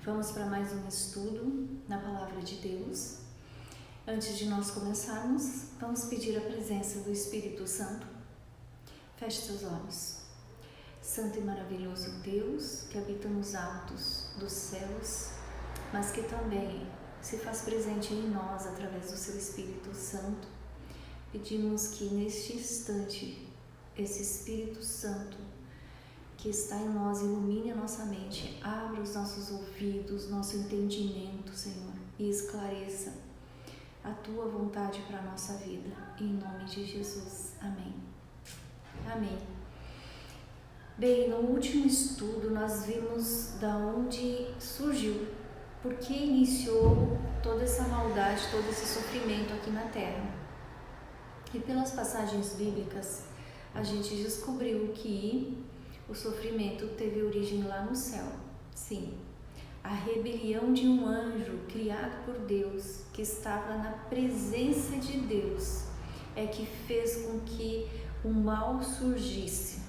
Vamos para mais um estudo na Palavra de Deus. Antes de nós começarmos, vamos pedir a presença do Espírito Santo. Feche seus olhos. Santo e maravilhoso Deus, que habita nos altos dos céus, mas que também se faz presente em nós através do seu Espírito Santo, pedimos que neste instante, esse Espírito Santo que está em nós ilumine a nossa mente, abra os nossos ouvidos, nosso entendimento, Senhor, e esclareça a Tua vontade para a nossa vida, em nome de Jesus. Amém. Amém. Bem, no último estudo nós vimos da onde surgiu, por que iniciou toda essa maldade, todo esse sofrimento aqui na Terra. E pelas passagens bíblicas, a gente descobriu que o sofrimento teve origem lá no céu. Sim, a rebelião de um anjo criado por Deus, que estava na presença de Deus, é que fez com que o mal surgisse.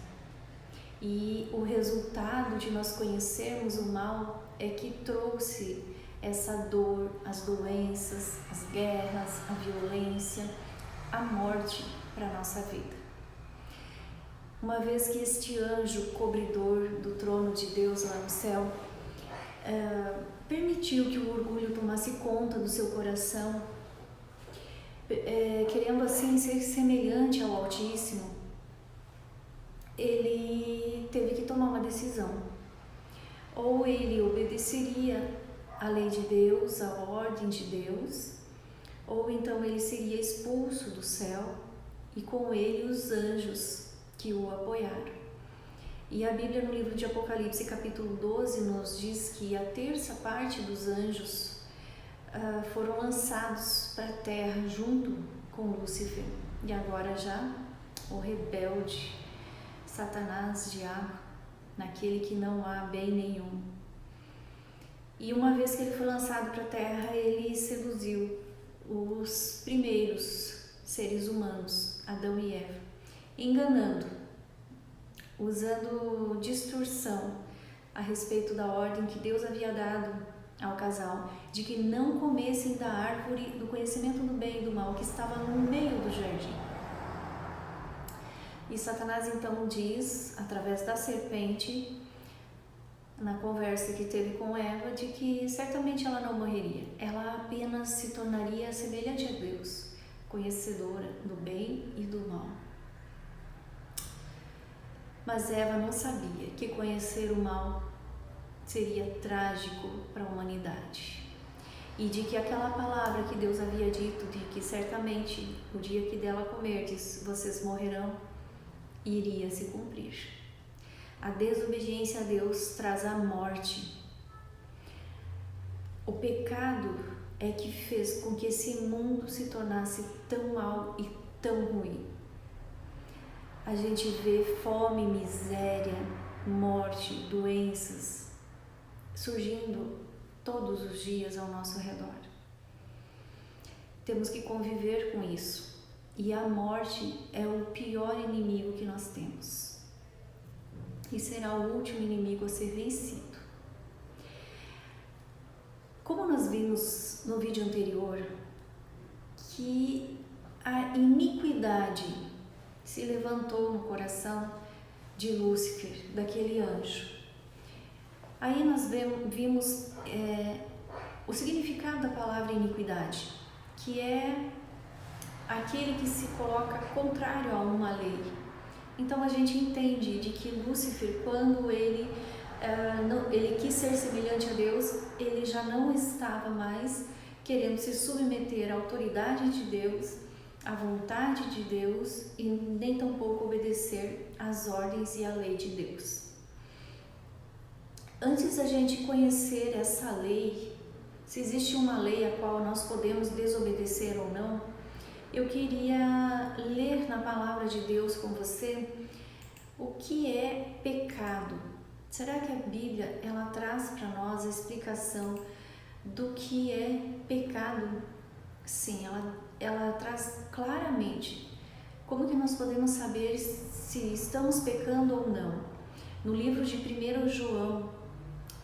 E o resultado de nós conhecermos o mal é que trouxe essa dor, as doenças, as guerras, a violência, a morte para a nossa vida. Uma vez que este anjo cobridor do trono de Deus lá no céu permitiu que o orgulho tomasse conta do seu coração, querendo assim ser semelhante ao Altíssimo, ele teve que tomar uma decisão. Ou ele obedeceria à lei de Deus, à ordem de Deus, ou então ele seria expulso do céu e com ele os anjos que o apoiaram. E a Bíblia no livro de Apocalipse, capítulo 12, nos diz que a terça parte dos anjos foram lançados para a terra junto com Lúcifer. E agora já o rebelde, Satanás, diabo, naquele que não há bem nenhum. E uma vez que ele foi lançado para a terra, ele seduziu os primeiros seres humanos, Adão e Eva, enganando, usando distorção a respeito da ordem que Deus havia dado ao casal, de que não comessem da árvore do conhecimento do bem e do mal que estava no meio do jardim. E Satanás então diz, através da serpente, na conversa que teve com Eva, de que certamente ela não morreria, ela apenas se tornaria semelhante a Deus, conhecedora do bem e do mal. Mas Eva não sabia que conhecer o mal seria trágico para a humanidade. E de que aquela palavra que Deus havia dito, de que certamente o dia que dela comerdes, vocês morrerão, iria se cumprir. A desobediência a Deus traz a morte. O pecado é que fez com que esse mundo se tornasse tão mau e tão ruim. A gente vê fome, miséria, morte, doenças surgindo todos os dias ao nosso redor. Temos que conviver com isso. E a morte é o pior inimigo que nós temos. E será o último inimigo a ser vencido. Como nós vimos no vídeo anterior, que a iniquidade se levantou no coração de Lúcifer, daquele anjo. Aí nós vimos o significado da palavra iniquidade, que é aquele que se coloca contrário a uma lei. Então a gente entende de que Lúcifer, quando ele quis ser semelhante a Deus, ele já não estava mais querendo se submeter à autoridade de Deus, à vontade de Deus, e nem tampouco obedecer às ordens e à lei de Deus. Antes da gente conhecer essa lei, se existe uma lei a qual nós podemos desobedecer ou não, eu queria ler na palavra de Deus com você o que é pecado. Será que a Bíblia ela traz para nós a explicação do que é pecado? Sim, ela traz claramente como que nós podemos saber se estamos pecando ou não. No livro de 1 João,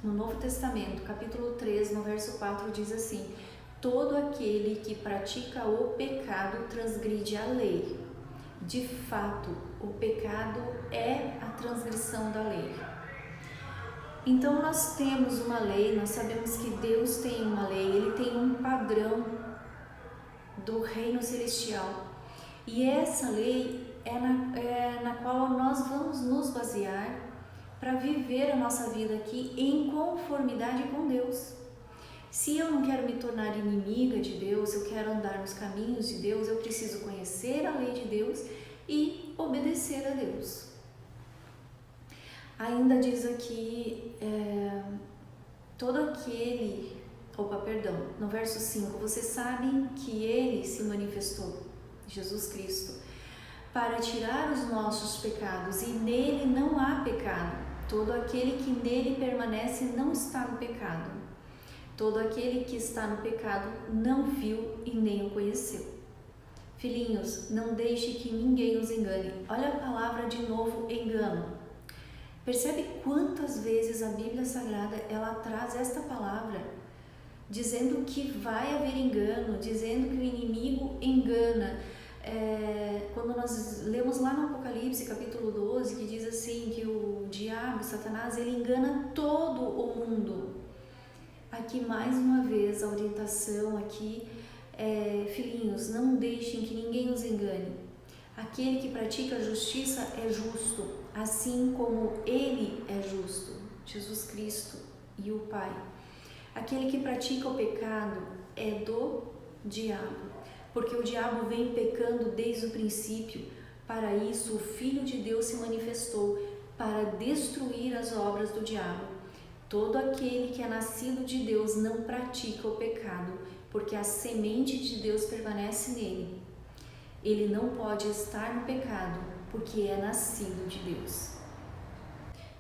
no Novo Testamento, capítulo 3, no verso 4, diz assim: todo aquele que pratica o pecado transgride a lei. De fato, o pecado é a transgressão da lei. Então nós temos uma lei, nós sabemos que Deus tem uma lei, Ele tem um padrão do reino celestial. E essa lei é na qual nós vamos nos basear para viver a nossa vida aqui em conformidade com Deus. Se eu não quero me tornar inimiga de Deus, eu quero andar nos caminhos de Deus, eu preciso conhecer a lei de Deus e obedecer a Deus. Ainda diz aqui, no verso 5, vocês sabem que Ele se manifestou, Jesus Cristo, para tirar os nossos pecados, e nele não há pecado. Todo aquele que nele permanece não está no pecado. Todo aquele que está no pecado não viu e nem o conheceu. Filhinhos, não deixe que ninguém os engane. Olha a palavra de novo, engano. Percebe quantas vezes a Bíblia Sagrada ela traz esta palavra, dizendo que vai haver engano, dizendo que o inimigo engana. Quando nós lemos lá no Apocalipse, capítulo 12, que diz assim, que o diabo, Satanás, ele engana todo o mundo. Aqui, mais uma vez, a orientação aqui filhinhos, não deixem que ninguém os engane. Aquele que pratica a justiça é justo, assim como Ele é justo, Jesus Cristo e o Pai. Aquele que pratica o pecado é do diabo, porque o diabo vem pecando desde o princípio. Para isso, o Filho de Deus se manifestou, para destruir as obras do diabo. Todo aquele que é nascido de Deus não pratica o pecado, porque a semente de Deus permanece nele. Ele não pode estar no pecado, porque é nascido de Deus.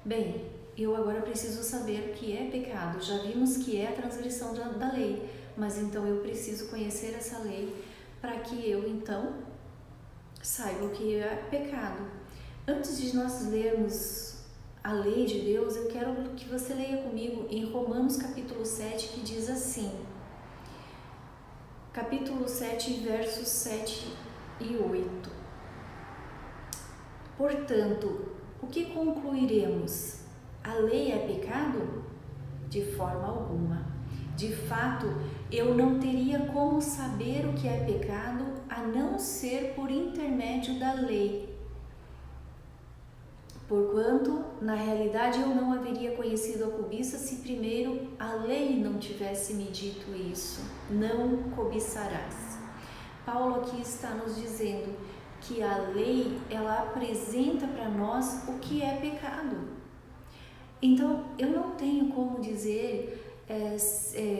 Bem, eu agora preciso saber o que é pecado. Já vimos que é a transgressão da lei, mas então eu preciso conhecer essa lei para que eu então saiba o que é pecado. Antes de nós lermos a lei de Deus, eu quero que você leia comigo em Romanos capítulo 7, que diz assim, capítulo 7, versos 7 e 8. Portanto, o que concluiremos? A lei é pecado? De forma alguma. De fato, eu não teria como saber o que é pecado a não ser por intermédio da lei. Porquanto, na realidade, eu não haveria conhecido a cobiça se primeiro a lei não tivesse me dito isso. Não cobiçarás. Paulo aqui está nos dizendo que a lei, ela apresenta para nós o que é pecado. Então, eu não tenho como dizer,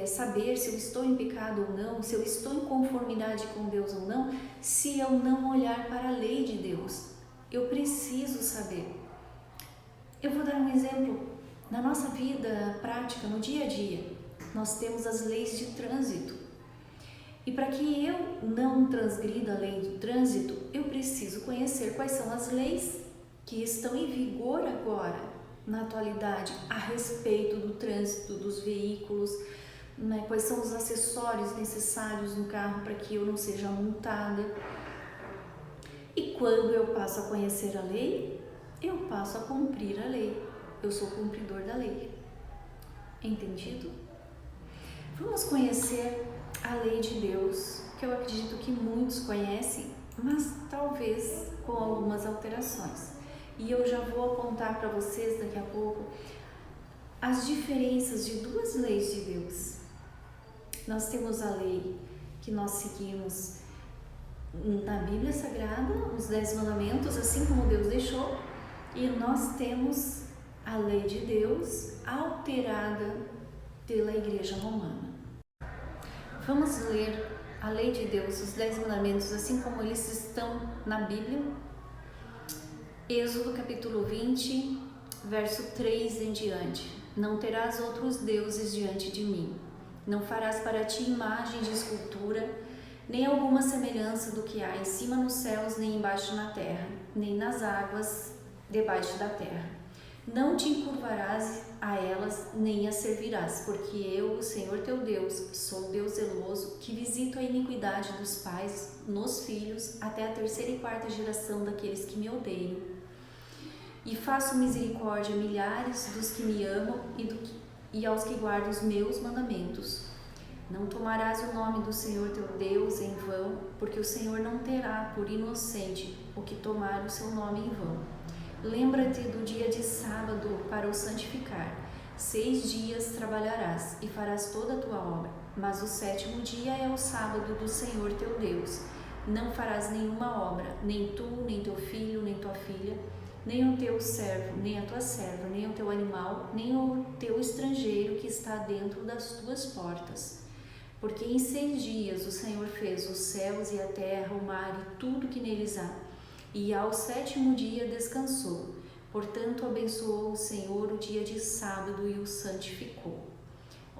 saber se eu estou em pecado ou não, se eu estou em conformidade com Deus ou não, se eu não olhar para a lei de Deus. Eu preciso saber. Eu vou dar um exemplo. Na nossa vida prática, no dia a dia, nós temos as leis de trânsito. E para que eu não transgrida a lei do trânsito, eu preciso conhecer quais são as leis que estão em vigor agora, na atualidade, a respeito do trânsito, dos veículos, né? Quais são os acessórios necessários no carro para que eu não seja multada. E quando eu passo a conhecer a lei, eu passo a cumprir a lei. Eu sou cumpridor da lei. Entendido? Vamos conhecer a lei de Deus, que eu acredito que muitos conhecem, mas talvez com algumas alterações. E eu já vou apontar para vocês daqui a pouco as diferenças de duas leis de Deus. Nós temos a lei que nós seguimos na Bíblia Sagrada, os 10 mandamentos, assim como Deus deixou, e nós temos a lei de Deus alterada pela Igreja Romana. Vamos ler a lei de Deus, os 10 mandamentos, assim como eles estão na Bíblia. Êxodo capítulo 20, verso 3 em diante. Não terás outros deuses diante de mim. Não farás para ti imagem de escultura, nem alguma semelhança do que há em cima nos céus, nem embaixo na terra, nem nas águas debaixo da terra. Não te encurvarás a elas, nem as servirás, porque eu, o Senhor teu Deus, sou Deus zeloso, que visito a iniquidade dos pais nos filhos, até a terceira e quarta geração daqueles que me odeiam. E faço misericórdia a milhares dos que me amam e aos que guardam os meus mandamentos. Não tomarás o nome do Senhor teu Deus em vão, porque o Senhor não terá por inocente o que tomar o seu nome em vão. Lembra-te do dia de sábado para o santificar. 6 dias trabalharás e farás toda a tua obra, mas o 7º dia é o sábado do Senhor teu Deus. Não farás nenhuma obra, nem tu, nem teu filho, nem tua filha, nem o teu servo, nem a tua serva, nem o teu animal, nem o teu estrangeiro que está dentro das tuas portas. Porque em 6 dias o Senhor fez os céus e a terra, o mar e tudo que neles há, e ao 7º dia descansou. Portanto, abençoou o Senhor o dia de sábado e o santificou.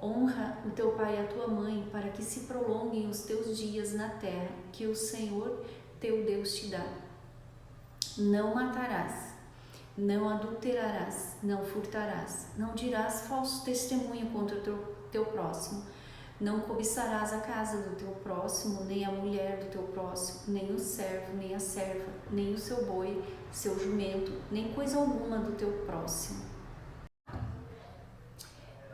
Honra o teu pai e a tua mãe, para que se prolonguem os teus dias na terra, que o Senhor teu Deus te dá. Não matarás, não adulterarás, não furtarás, não dirás falso testemunho contra o teu próximo, não cobiçarás a casa do teu próximo, nem a mulher do teu próximo, nem o servo, nem a serva, nem o seu boi, seu jumento, nem coisa alguma do teu próximo.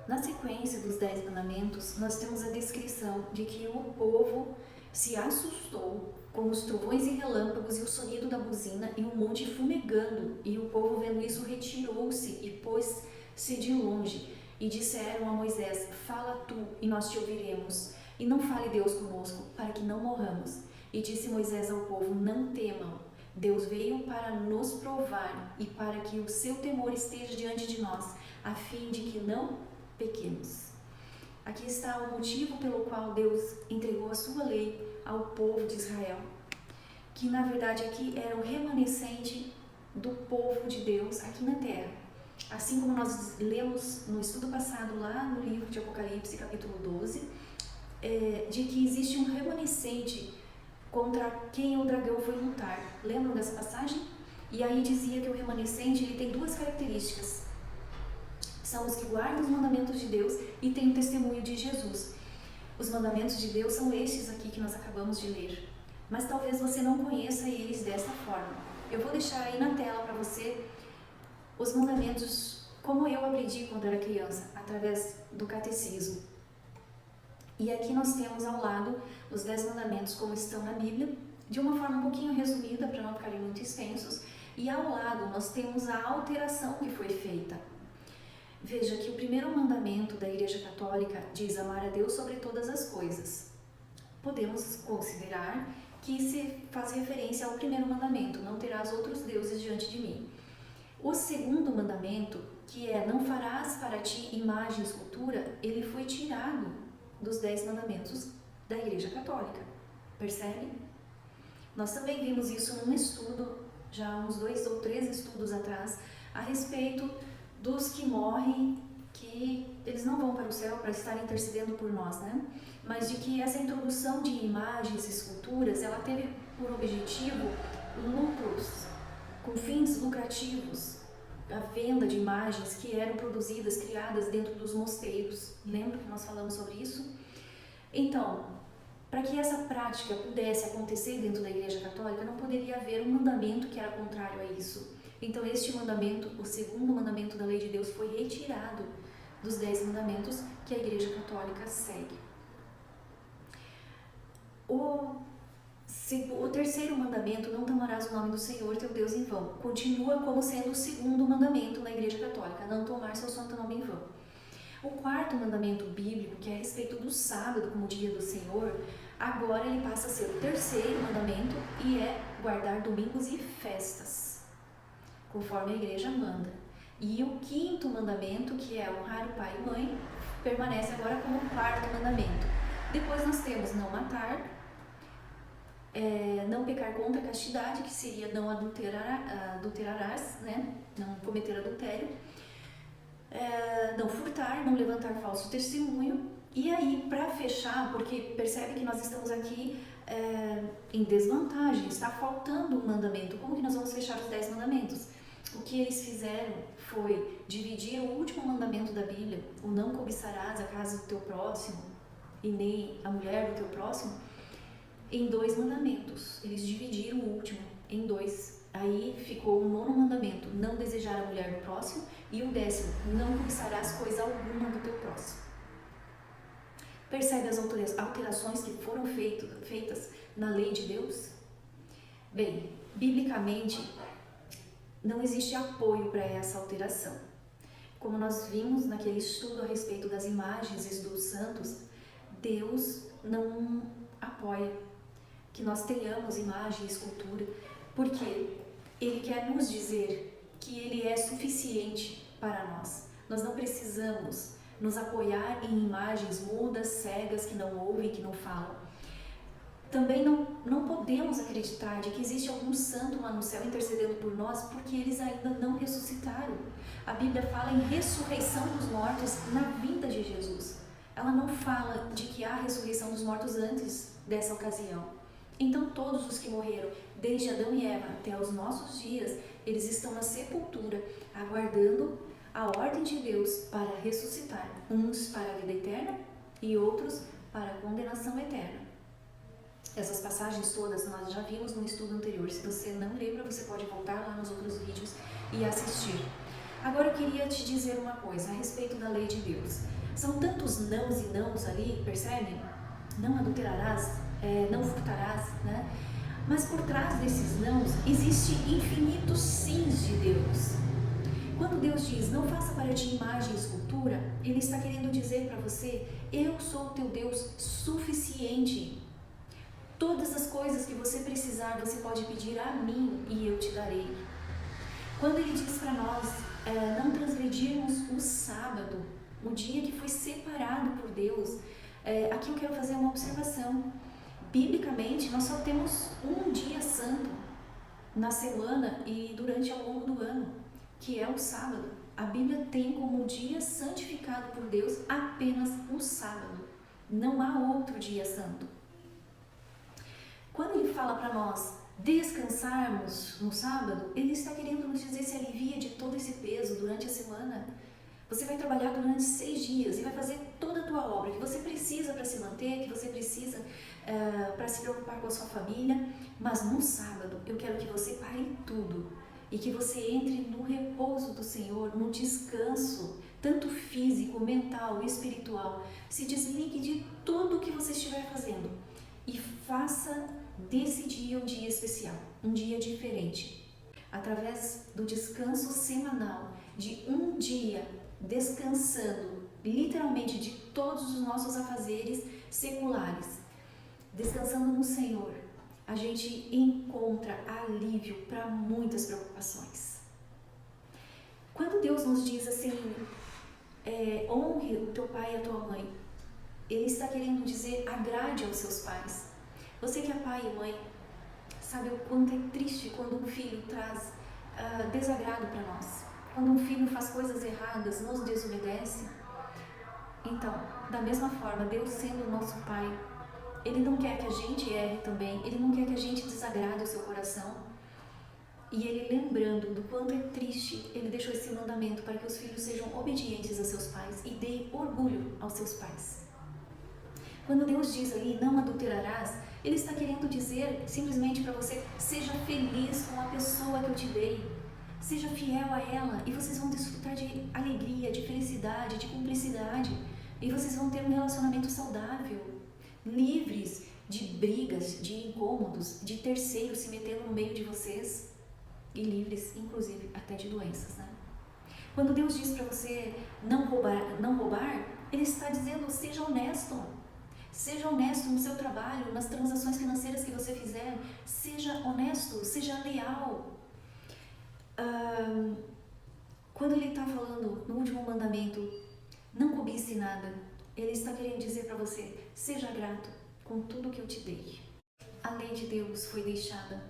Na sequência dos 10 mandamentos, nós temos a descrição de que o povo se assustou com os trovões e relâmpagos e o sonido da buzina e um monte fumegando, e o povo vendo isso retirou-se e pôs-se de longe. E disseram a Moisés: fala tu, e nós te ouviremos, e não fale Deus conosco, para que não morramos. E disse Moisés ao povo: não temam, Deus veio para nos provar, e para que o seu temor esteja diante de nós, a fim de que não pequemos. Aqui está o motivo pelo qual Deus entregou a sua lei ao povo de Israel, que na verdade aqui era o remanescente do povo de Deus aqui na terra. Assim como nós lemos no estudo passado lá no livro de Apocalipse, capítulo 12, de que existe um remanescente contra quem o dragão foi lutar. Lembram dessa passagem? E aí dizia que o remanescente ele tem 2 características. São os que guardam os mandamentos de Deus e têm o testemunho de Jesus. Os mandamentos de Deus são estes aqui que nós acabamos de ler. Mas talvez você não conheça eles dessa forma. Eu vou deixar aí na tela para você os mandamentos, como eu aprendi quando era criança, através do catecismo. E aqui nós temos ao lado os 10 mandamentos como estão na Bíblia, de uma forma um pouquinho resumida, para não ficarem muito extensos, e ao lado nós temos a alteração que foi feita. Veja que o primeiro mandamento da Igreja Católica diz amar a Deus sobre todas as coisas. Podemos considerar que se faz referência ao primeiro mandamento, não terás outros deuses diante de mim. O segundo mandamento, que é não farás para ti imagem e escultura, ele foi tirado dos 10 mandamentos da Igreja Católica. Percebe? Nós também vimos isso num estudo, já uns 2 ou 3 estudos atrás, a respeito dos que morrem, que eles não vão para o céu para estar intercedendo por nós, né? Mas de que essa introdução de imagens e esculturas, ela teve por objetivo lucros, com fins lucrativos, a venda de imagens que eram produzidas, criadas dentro dos mosteiros. Lembra que nós falamos sobre isso? Então, para que essa prática pudesse acontecer dentro da Igreja Católica, não poderia haver um mandamento que era contrário a isso. Então, este mandamento, o segundo mandamento da lei de Deus, foi retirado dos 10 mandamentos que a Igreja Católica segue. O terceiro mandamento, não tomarás o nome do Senhor teu Deus em vão, continua como sendo o segundo mandamento na Igreja Católica, não tomar seu santo nome em vão. O quarto mandamento bíblico, que é a respeito do sábado como dia do Senhor, agora ele passa a ser o terceiro mandamento e é guardar domingos e festas, conforme a igreja manda. E o quinto mandamento, que é honrar o pai e mãe, permanece agora como o quarto mandamento. Depois nós temos não matar, não pecar contra a castidade, que seria não adulterarás, né? Não cometer adultério, não furtar, não levantar falso testemunho. E aí, para fechar, porque percebe que nós estamos aqui em desvantagem, está faltando um mandamento. Como que nós vamos fechar os 10 mandamentos? O que eles fizeram foi dividir o último mandamento da Bíblia, o não cobiçarás a casa do teu próximo e nem a mulher do teu próximo, em 2 mandamentos. Eles dividiram o último em 2. Aí ficou o 9º mandamento, não desejar a mulher do próximo, e o 10º, não cobiçarás coisa alguma do teu próximo. Percebe as alterações que foram feitas na lei de Deus? Bem, biblicamente, não existe apoio para essa alteração. Como nós vimos naquele estudo a respeito das imagens e dos santos, Deus não apoia que nós tenhamos imagem e escultura, porque Ele quer nos dizer que Ele é suficiente para nós. Nós não precisamos nos apoiar em imagens mudas, cegas, que não ouvem, que não falam. Também não podemos acreditar de que existe algum santo lá no céu intercedendo por nós, porque eles ainda não ressuscitaram. A Bíblia fala em ressurreição dos mortos na vinda de Jesus. Ela não fala de que há ressurreição dos mortos antes dessa ocasião. Então todos os que morreram, desde Adão e Eva até os nossos dias, eles estão na sepultura, aguardando a ordem de Deus para ressuscitar, uns para a vida eterna e outros para a condenação eterna. Essas passagens todas nós já vimos no estudo anterior. Se você não lembra, você pode voltar lá nos outros vídeos e assistir. Agora eu queria te dizer uma coisa a respeito da lei de Deus. São tantos nãos e nãos ali, percebem? Não adulterarás, não furtarás, né? Mas por trás desses nãos existe infinitos sims de Deus. Quando Deus diz, não faça para ti imagem e escultura, Ele está querendo dizer para você, eu sou o teu Deus suficiente. Todas as coisas que você precisar, você pode pedir a mim e eu te darei. Quando Ele diz para nós não transgredirmos o sábado, o dia que foi separado por Deus, aqui eu quero fazer uma observação. Biblicamente, nós só temos um dia santo na semana e durante ao longo do ano, que é o sábado. A Bíblia tem como dia santificado por Deus apenas um sábado. Não há outro dia santo. Quando Ele fala para nós descansarmos no sábado, Ele está querendo nos dizer, se alivia de todo esse peso durante a semana. Você vai trabalhar durante 6 dias e vai fazer toda a tua obra que você precisa para se manter, que você precisa para se preocupar com a sua família, mas no sábado eu quero que você pare tudo e que você entre no repouso do Senhor, no descanso, tanto físico, mental, espiritual. Se desligue de tudo o que você estiver fazendo e faça desse dia um dia especial, um dia diferente. Através do descanso semanal, de um dia descansando, literalmente, de todos os nossos afazeres seculares, descansando no Senhor, a gente encontra alívio para muitas preocupações. Quando Deus nos diz assim, honre o teu pai e a tua mãe, Ele está querendo dizer, agrade aos seus pais. Você que é pai e mãe, sabe o quanto é triste quando um filho traz desagrado para nós. Quando um filho faz coisas erradas, nos desobedece. Então, da mesma forma, Deus sendo o nosso pai, Ele não quer que a gente erre também, Ele não quer que a gente desagrade o seu coração. E Ele, lembrando do quanto é triste, Ele deixou esse mandamento para que os filhos sejam obedientes a seus pais e deem orgulho aos seus pais. Quando Deus diz ali, não adulterarás, Ele está querendo dizer simplesmente para você, seja feliz com a pessoa que eu te dei. Seja fiel a ela e vocês vão desfrutar de alegria, de felicidade, de cumplicidade. E vocês vão ter um relacionamento saudável, livres de brigas, de incômodos, de terceiros se metendo no meio de vocês. E livres, inclusive, até de doenças, né? Quando Deus diz para você não roubar, Ele está dizendo, seja honesto. Seja honesto no seu trabalho, nas transações financeiras que você fizer. Seja honesto, seja leal. Quando Ele está falando no último mandamento, não cobice nada, Ele está querendo dizer para você, seja grato com tudo que eu te dei. A lei de Deus foi deixada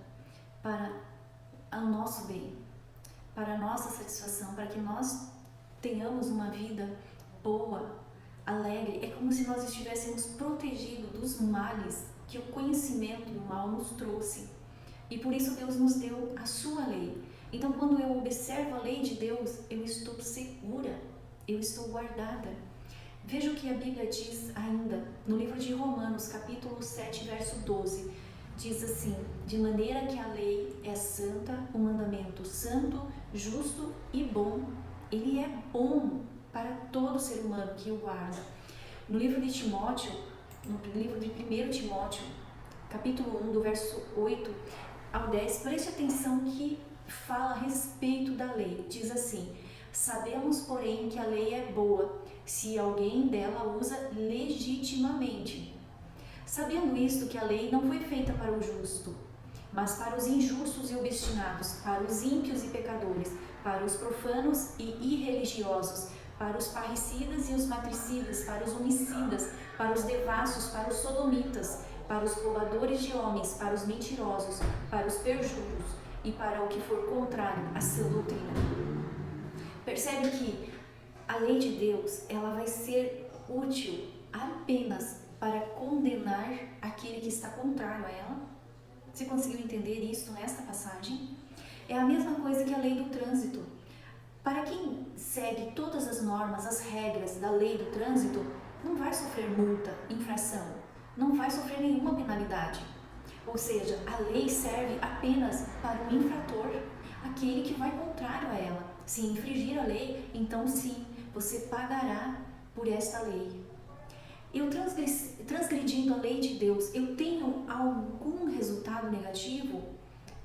para o nosso bem, para a nossa satisfação, para que nós tenhamos uma vida boa, alegre. É como se nós estivéssemos protegidos dos males que o conhecimento do mal nos trouxe. E por isso Deus nos deu a sua lei, Então, quando eu observo a lei de Deus, eu estou segura, eu estou guardada. Veja o que a Bíblia diz ainda no livro de Romanos, capítulo 7, verso 12. Diz assim: de maneira que a lei é santa, o mandamento santo, justo e bom. Ele é bom para todo ser humano que o guarda. No livro de Timóteo, no livro de 1 Timóteo, capítulo 1, do verso 8 ao 10, preste atenção que fala a respeito da lei. Diz assim: sabemos, porém, que a lei é boa, se alguém dela usa legitimamente. Sabendo isto, que a lei não foi feita para o justo, mas para os injustos e obstinados, para os ímpios e pecadores, para os profanos e irreligiosos, para os parricidas e os matricidas, para os homicidas, para os devassos, para os sodomitas, para os roubadores de homens, para os mentirosos, para os perjuros e para o que for contrário à sã doutrina. Percebe que a lei de Deus, ela vai ser útil apenas para condenar aquele que está contrário a ela? Você conseguiu entender isso nesta passagem? É a mesma coisa que a lei do trânsito. Para quem segue todas as normas, as regras da lei do trânsito, não vai sofrer multa, infração, não vai sofrer nenhuma penalidade. Ou seja, a lei serve apenas para o infrator, aquele que vai contrário a ela. Se infringir a lei, então sim, você pagará por esta lei. Eu transgredindo a lei de Deus, eu tenho algum resultado negativo?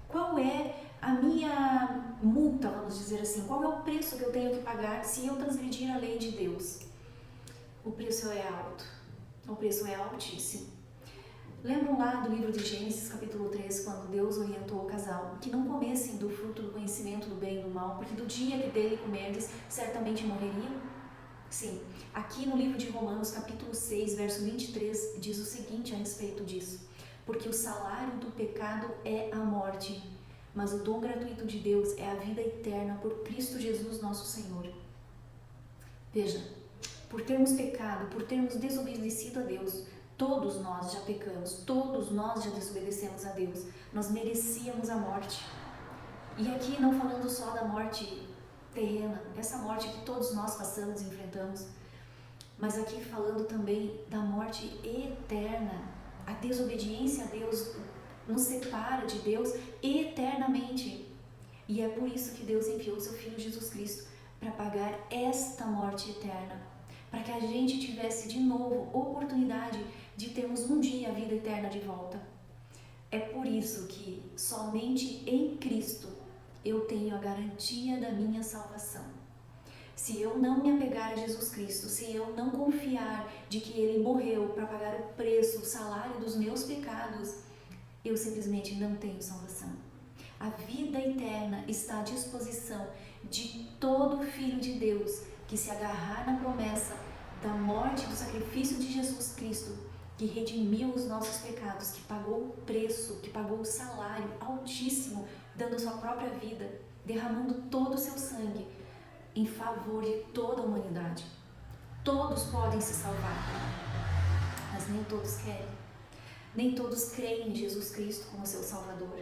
Qual é a minha multa, vamos dizer assim? Qual é o preço que eu tenho que pagar se eu transgredir a lei de Deus? O preço é alto, o preço é altíssimo. Lembram lá do livro de Gênesis, capítulo 3, quando Deus orientou o casal que não comessem do fruto do conhecimento do bem e do mal, porque do dia que dele comerdes, certamente morreriam? Sim, aqui no livro de Romanos, capítulo 6, verso 23, diz o seguinte a respeito disso: porque o salário do pecado é a morte, mas o dom gratuito de Deus é a vida eterna por Cristo Jesus nosso Senhor. Veja, por termos pecado, por termos desobedecido a Deus, todos nós já pecamos, todos nós já desobedecemos a Deus, nós merecíamos a morte. E aqui não falando só da morte terrena, essa morte que todos nós passamos e enfrentamos, mas aqui falando também da morte eterna. A desobediência a Deus nos separa de Deus eternamente. E é por isso que Deus enviou o seu Filho Jesus Cristo para pagar esta morte eterna, para que a gente tivesse de novo oportunidade de termos um dia a vida eterna de volta. É por isso que somente em Cristo eu tenho a garantia da minha salvação. Se eu não me apegar a Jesus Cristo, se eu não confiar de que Ele morreu para pagar o preço, o salário dos meus pecados, eu simplesmente não tenho salvação. A vida eterna está à disposição de todo filho de Deus que se agarrar na promessa da morte e do sacrifício de Jesus Cristo, que redimiu os nossos pecados, que pagou o preço, que pagou o salário altíssimo, dando sua própria vida, derramando todo o seu sangue em favor de toda a humanidade. Todos podem se salvar, mas nem todos querem. Nem todos creem em Jesus Cristo como seu Salvador.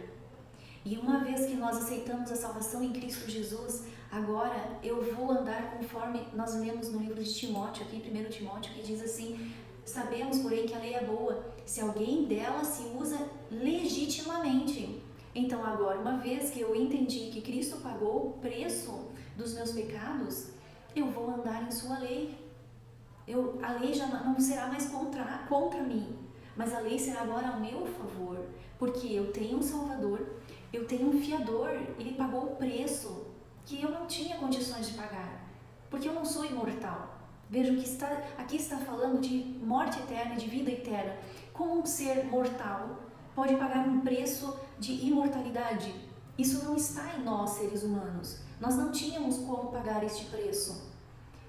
E uma vez que nós aceitamos a salvação em Cristo Jesus, agora eu vou andar conforme nós lemos no livro de Timóteo, aqui em 1 Timóteo, que diz assim: sabemos, porém, que a lei é boa, se alguém dela se usa legitimamente. Então agora, uma vez que eu entendi que Cristo pagou o preço dos meus pecados, eu vou andar em sua lei. A lei já não será mais contra mim, mas a lei será agora a meu favor, porque eu tenho um Salvador, eu tenho um fiador, ele pagou o preço que eu não tinha condições de pagar, porque eu não sou imortal. Vejam que aqui está falando de morte eterna, de vida eterna. Como um ser mortal pode pagar um preço de imortalidade? Isso não está em nós, seres humanos. Nós não tínhamos como pagar este preço.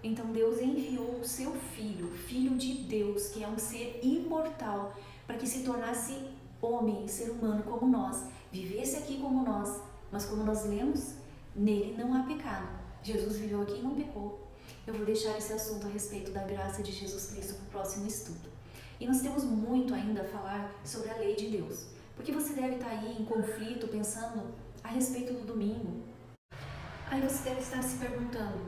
Então Deus enviou o seu Filho, Filho de Deus, que é um ser imortal, para que se tornasse homem, ser humano como nós, vivesse aqui como nós. Mas como nós lemos, nele não há pecado. Jesus viveu aqui e não pecou. Eu vou deixar esse assunto a respeito da graça de Jesus Cristo para o próximo estudo. E nós temos muito ainda a falar sobre a lei de Deus, porque você deve estar aí em conflito, pensando a respeito do domingo. Aí você deve estar se perguntando,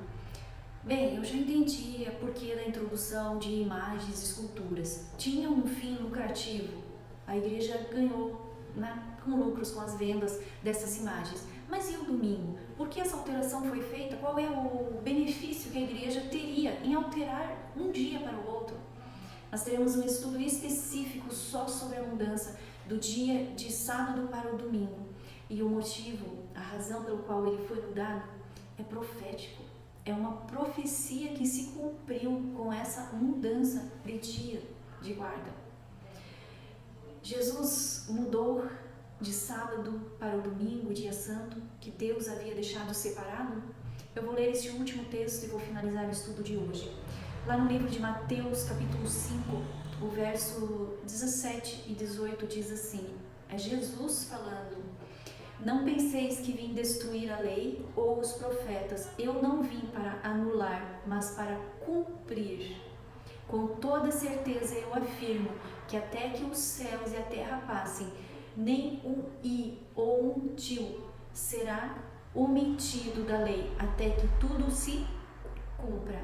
bem, eu já entendi a porquê da introdução de imagens e esculturas. Tinha um fim lucrativo. A igreja ganhou, né, com lucros com as vendas dessas imagens. Mas e o domingo? Por que essa alteração foi feita? Qual é o benefício que a igreja teria em alterar um dia para o outro? Nós teremos um estudo específico só sobre a mudança do dia de sábado para o domingo. E o motivo, a razão pelo qual ele foi mudado é profético. É uma profecia que se cumpriu com essa mudança de dia de guarda. Jesus mudou de sábado para o domingo, dia santo, que Deus havia deixado separado. Eu vou ler este último texto e vou finalizar o estudo de hoje. Lá no livro de Mateus, capítulo 5, o verso 17 e 18 diz assim, é Jesus falando, não penseis que vim destruir a lei ou os profetas, eu não vim para anular, mas para cumprir. Com toda certeza eu afirmo que até que os céus e a terra passem, nem um i ou um tio será omitido da lei, até que tudo se cumpra.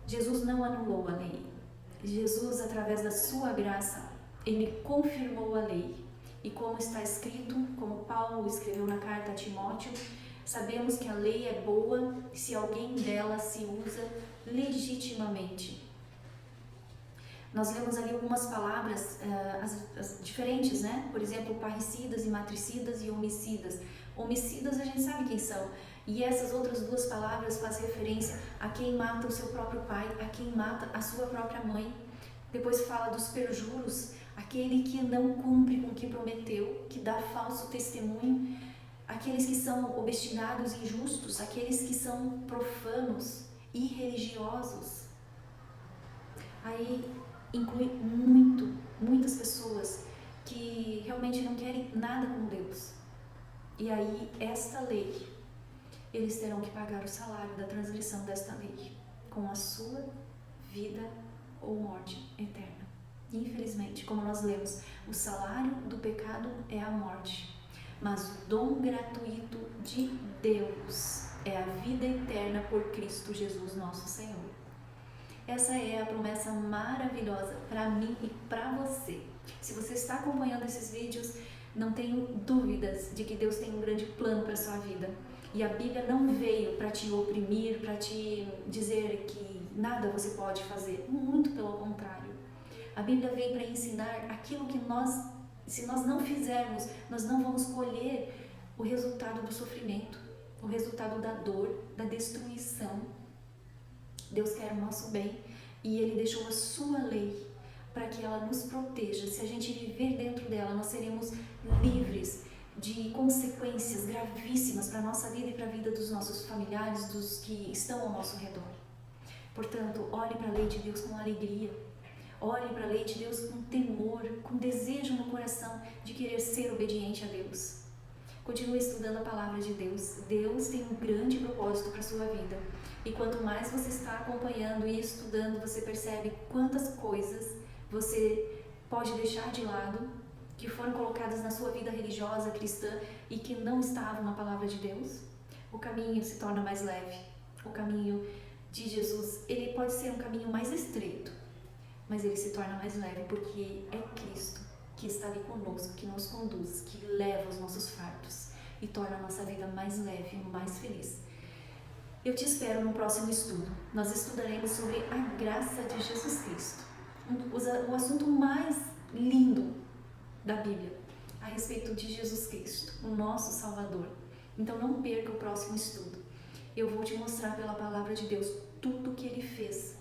Jesus não anulou a lei. Jesus, através da sua graça, ele confirmou a lei. E como está escrito, como Paulo escreveu na carta a Timóteo, sabemos que a lei é boa se alguém dela se usa legitimamente. Nós lemos ali algumas palavras as diferentes, né? Por exemplo, parricidas e matricidas e homicidas. Homicidas a gente sabe quem são. E essas outras duas palavras fazem referência a quem mata o seu próprio pai, a quem mata a sua própria mãe. Depois fala dos perjuros, aquele que não cumpre com o que prometeu, que dá falso testemunho, aqueles que são obstinados e injustos, aqueles que são profanos, irreligiosos. Aí inclui muitas pessoas que realmente não querem nada com Deus. E aí esta lei, eles terão que pagar o salário da transgressão desta lei, com a sua vida ou morte eterna. Infelizmente, como nós lemos, o salário do pecado é a morte, mas o dom gratuito de Deus é a vida eterna por Cristo Jesus, nosso Senhor. Essa é a promessa maravilhosa para mim e para você. Se você está acompanhando esses vídeos, não tenho dúvidas de que Deus tem um grande plano para a sua vida. E a Bíblia não veio para te oprimir, para te dizer que nada você pode fazer. Muito pelo contrário. A Bíblia veio para ensinar aquilo que se nós não fizermos, nós não vamos colher o resultado do sofrimento, o resultado da dor, da destruição. Deus quer o nosso bem e Ele deixou a sua lei para que ela nos proteja. Se a gente viver dentro dela, nós seremos livres de consequências gravíssimas para a nossa vida e para a vida dos nossos familiares, dos que estão ao nosso redor. Portanto, olhe para a lei de Deus com alegria. Olhe para a lei de Deus com temor, com desejo no coração de querer ser obediente a Deus. Continue estudando a palavra de Deus. Deus tem um grande propósito para a sua vida. E quanto mais você está acompanhando e estudando, você percebe quantas coisas você pode deixar de lado, que foram colocadas na sua vida religiosa, cristã, e que não estavam na palavra de Deus. O caminho se torna mais leve. O caminho de Jesus, ele pode ser um caminho mais estreito, mas ele se torna mais leve porque é Cristo que está ali conosco, que nos conduz, que leva os nossos fardos e torna a nossa vida mais leve, mais feliz. Eu te espero no próximo estudo. Nós estudaremos sobre a graça de Jesus Cristo, o assunto mais lindo da Bíblia, a respeito de Jesus Cristo, o nosso Salvador. Então não perca o próximo estudo. Eu vou te mostrar pela palavra de Deus tudo o que Ele fez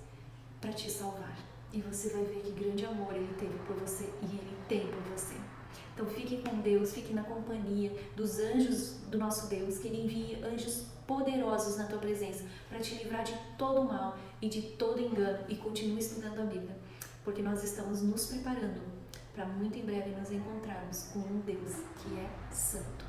para te salvar. E você vai ver que grande amor Ele teve por você e Ele tem por você. Então fique com Deus, fique na companhia dos anjos do nosso Deus, que Ele envie anjos poderosos na tua presença para te livrar de todo o mal e de todo engano, e continue estudando a Bíblia, porque nós estamos nos preparando para muito em breve nos encontrarmos com um Deus que é santo.